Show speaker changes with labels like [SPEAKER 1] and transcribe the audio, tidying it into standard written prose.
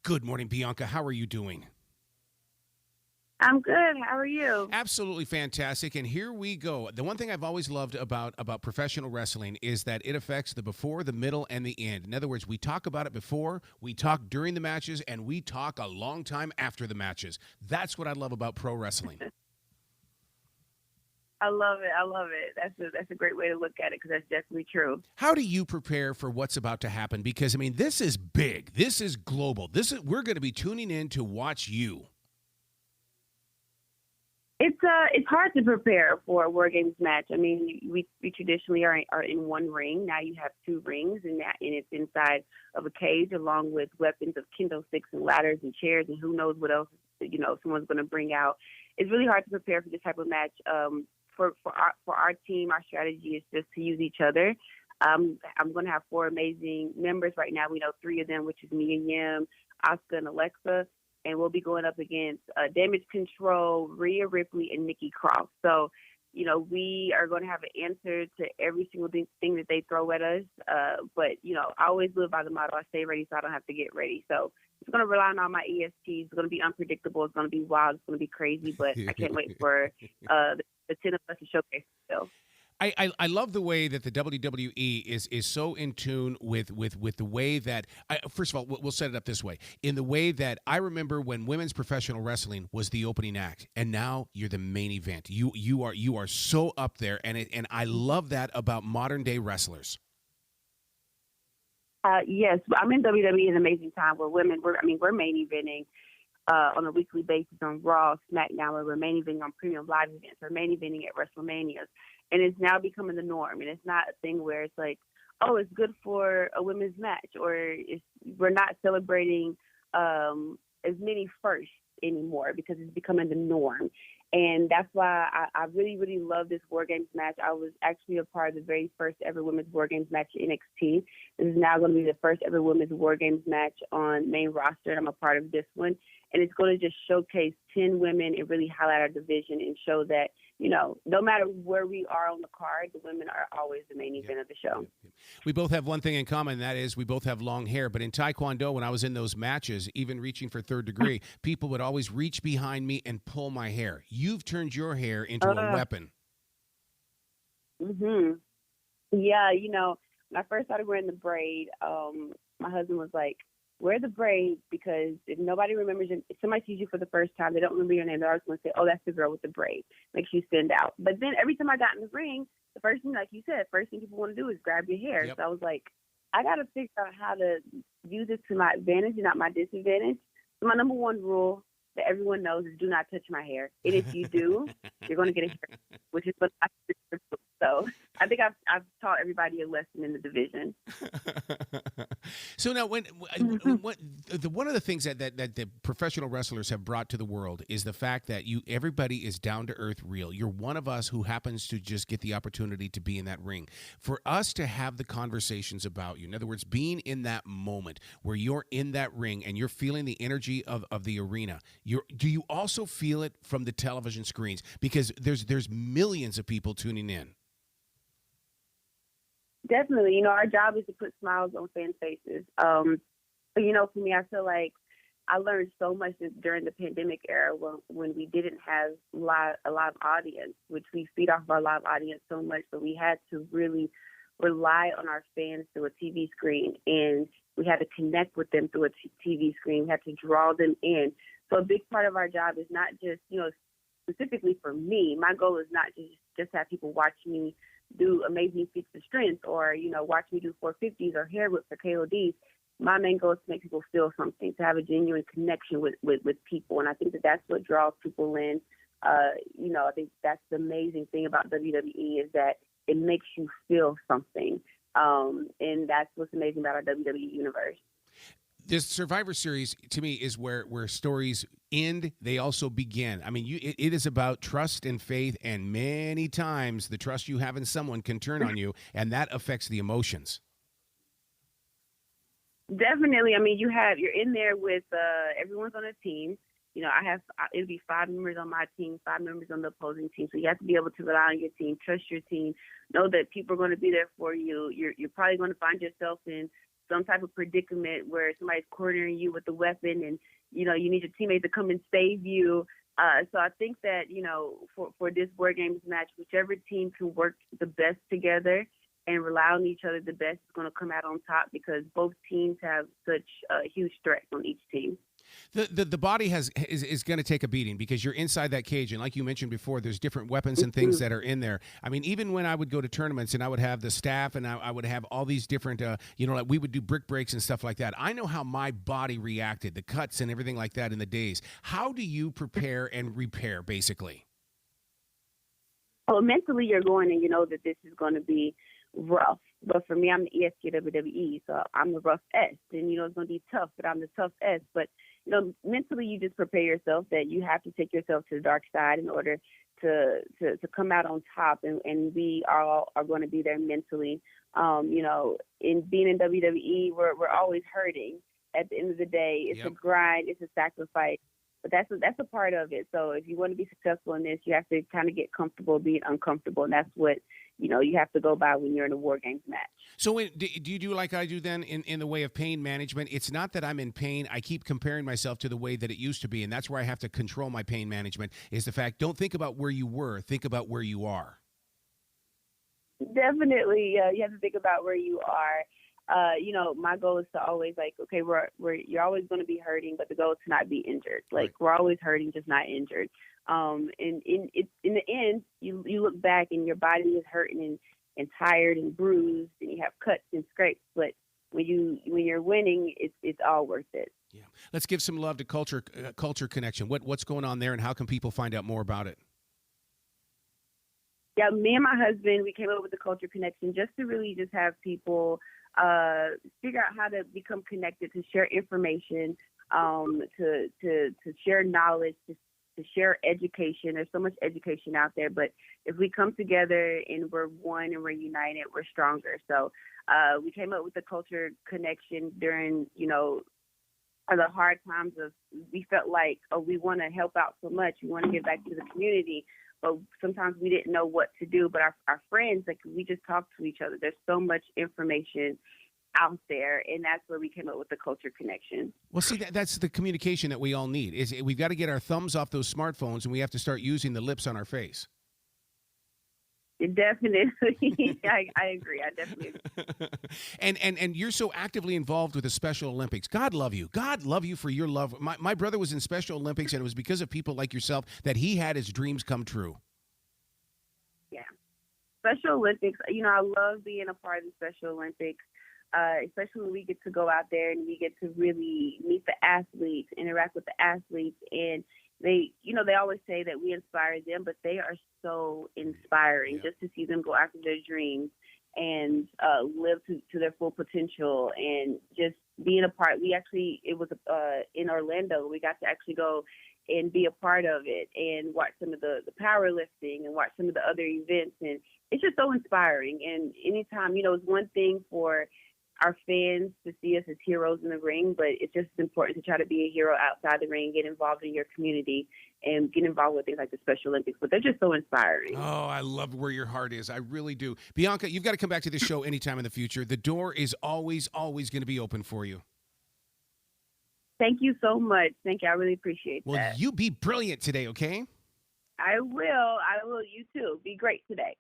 [SPEAKER 1] Good morning, Bianca. How are you doing?
[SPEAKER 2] I'm good. How are you?
[SPEAKER 1] Absolutely fantastic. And here we go. The one thing I've always loved about professional wrestling is that it affects the before, the middle, and the end. In other words, we talk about it before, we talk during the matches, and we talk a long time after the matches. That's what I love about pro wrestling.
[SPEAKER 2] I love it. I love it. That's a great way to look at it because that's definitely true.
[SPEAKER 1] How do you prepare for what's about to happen? Because I mean, this is big. This is global. We're going to be tuning in to watch you.
[SPEAKER 2] It's hard to prepare for a War Games match. I mean, we traditionally are in one ring. Now you have two rings, and it's inside of a cage along with weapons of kendo sticks and ladders and chairs and who knows what else someone's going to bring out. It's really hard to prepare for this type of match. For our team, our strategy is just to use each other. I'm going to have four amazing members right now. We know three of them, which is me and Yim, Asuka, and Alexa. And we'll be going up against Damage Control, Rhea Ripley, and Nikki Cross. So, we are going to have an answer to every single thing that they throw at us. But, I always live by the motto, I stay ready so I don't have to get ready. So it's going to rely on all my ESTs. It's going to be unpredictable. It's going to be wild. It's going to be crazy. But I can't wait for the 10 of us to showcase still.
[SPEAKER 1] I love the way that the WWE is so in tune with the way that first of all, we'll set it up this way. In the way that I remember when women's professional wrestling was the opening act, and now you're the main event. You are so up there, and I love that about modern day wrestlers.
[SPEAKER 2] Yes, I'm in WWE at an amazing time where we're main eventing on a weekly basis on Raw, SmackDown, where we're main eventing on premium live events, we're main eventing at WrestleManias. And it's now becoming the norm. And it's not a thing where it's like, oh, it's good for a women's match, or we're not celebrating as many firsts anymore because it's becoming the norm. And that's why I really, really love this War Games match. I was actually a part of the very first ever women's War Games match in NXT. This is now going to be the first ever women's War Games match on main roster, and I'm a part of this one. And it's going to just showcase 10 women and really highlight our division and show that, no matter where we are on the card, the women are always the main event of the show.
[SPEAKER 1] We both have one thing in common, and that is we both have long hair. But in Taekwondo, when I was in those matches, even reaching for third degree, people would always reach behind me and pull my hair. You've turned your hair into a weapon.
[SPEAKER 2] Mm-hmm. Yeah, when I first started wearing the braid, my husband was like, wear the braid because if nobody remembers you, if somebody sees you for the first time, they don't remember your name, they're always going to say, oh, that's the girl with the braid. Makes you stand out. But then every time I got in the ring, the first thing, like you said, first thing people want to do is grab your hair. Yep. So I was like, I got to figure out how to use it to my advantage and not my disadvantage. So my number one rule that everyone knows is do not touch my hair. And if you do, you're going to get a haircut, which is what I do. So I think I've taught everybody a lesson in the division.
[SPEAKER 1] So now, one of the things that the professional wrestlers have brought to the world is the fact that everybody is down to earth, real. You're one of us who happens to just get the opportunity to be in that ring. For us to have the conversations about you, in other words, being in that moment where you're in that ring and you're feeling the energy of the arena. Do you also feel it from the television screens? Because there's millions of people tuning in.
[SPEAKER 2] Definitely. Our job is to put smiles on fans' faces. But, for me, I feel like I learned so much during the pandemic era when we didn't have a live audience, which we feed off of our live audience so much, but we had to really rely on our fans through a TV screen, and we had to connect with them through a TV screen. We had to draw them in. So a big part of our job is not just, specifically for me, my goal is not just have people watch me do amazing feats of strength or, watch me do 450s or hair whips or KODs. My main goal is to make people feel something, to have a genuine connection with people. And I think that's what draws people in. I think that's the amazing thing about WWE is that it makes you feel something. And that's what's amazing about our WWE universe.
[SPEAKER 1] This Survivor Series, to me, is where stories end. They also begin. I mean, it is about trust and faith, and many times the trust you have in someone can turn on you, and that affects the emotions.
[SPEAKER 2] Definitely. I mean, you're in there with everyone's on a team. It'll be 5 members on my team, 5 members on the opposing team. So you have to be able to rely on your team, trust your team, know that people are going to be there for you. You're probably going to find yourself in some type of predicament where somebody's cornering you with a weapon and, you need your teammate to come and save you. So I think that, for this War Games match, whichever team can work the best together and rely on each other the best is going to come out on top because both teams have such huge threats on each team.
[SPEAKER 1] The body is going to take a beating because you're inside that cage, and like you mentioned before, there's different weapons and things that are in there. I mean, even when I would go to tournaments and I would have the staff and I would have all these different, like we would do brick breaks and stuff like that. I know how my body reacted, the cuts and everything like that in the days. How do you prepare and repair, basically?
[SPEAKER 2] Well, mentally, you're going and you know that this is going to be rough. But for me, I'm the EST WWE, so I'm the rough S. And, it's going to be tough, but I'm the tough S. But, mentally, you just prepare yourself that you have to take yourself to the dark side in order to come out on top. And we all are going to be there mentally. In being in WWE, we're always hurting. At the end of the day, it's a grind, it's a sacrifice. But that's a part of it. So if you want to be successful in this, you have to kind of get comfortable being uncomfortable. And that's what, you have to go by when you're in a War Games match.
[SPEAKER 1] So do you do like I do then in the way of pain management? It's not that I'm in pain. I keep comparing myself to the way that it used to be. And that's where I have to control my pain management is the fact, don't think about where you were. Think about where you are.
[SPEAKER 2] Definitely. You have to think about where you are. My goal is to always okay, you're always going to be hurting, but the goal is to not be injured.
[SPEAKER 1] Right.
[SPEAKER 2] We're always hurting, just not injured. And in the end, you look back and your body is hurting and tired and bruised, and you have cuts and scrapes. But when you're winning, it's all worth it.
[SPEAKER 1] Yeah. Let's give some love to Culture Connection. What's going on there, and how can people find out more about it?
[SPEAKER 2] Yeah, me and my husband, we came up with the Culture Connection just to really just have people figure out how to become connected, to share information, to share knowledge, to share education. There's so much education out there, but if we come together and we're one and we're united, we're stronger. So we came up with the Culture Connection during, the hard times of we felt like, we want to help out so much. We want to give back to the community. But sometimes we didn't know what to do. But our friends, we just talk to each other. There's so much information out there, and that's where we came up with the Culture Connection.
[SPEAKER 1] Well, see, that's the communication that we all need. We've got to get our thumbs off those smartphones, and we have to start using the lips on our face.
[SPEAKER 2] Definitely. I agree. I definitely agree.
[SPEAKER 1] And you're so actively involved with the Special Olympics. God love you. God love you for your love. My brother was in Special Olympics, and it was because of people like yourself that he had his dreams come true.
[SPEAKER 2] Yeah. Special Olympics, I love being a part of the Special Olympics, especially when we get to go out there and we get to really meet the athletes, interact with the athletes, and they always say that we inspire them, but they are so inspiring just to see them go after their dreams and live to their full potential and just being a part. It was in Orlando. We got to actually go and be a part of it and watch some of the powerlifting and watch some of the other events. And it's just so inspiring. And anytime, it's one thing for our fans to see us as heroes in the ring, but it's just important to try to be a hero outside the ring, get involved in your community, and get involved with things like the Special Olympics. But they're just so inspiring.
[SPEAKER 1] Oh, I love where your heart is. I really do. Bianca, you've got to come back to this show anytime in the future. The door is always, always going to be open for you.
[SPEAKER 2] Thank you so much. Thank you. I really appreciate that.
[SPEAKER 1] Well, you be brilliant today, okay?
[SPEAKER 2] I will. You too. Be great today.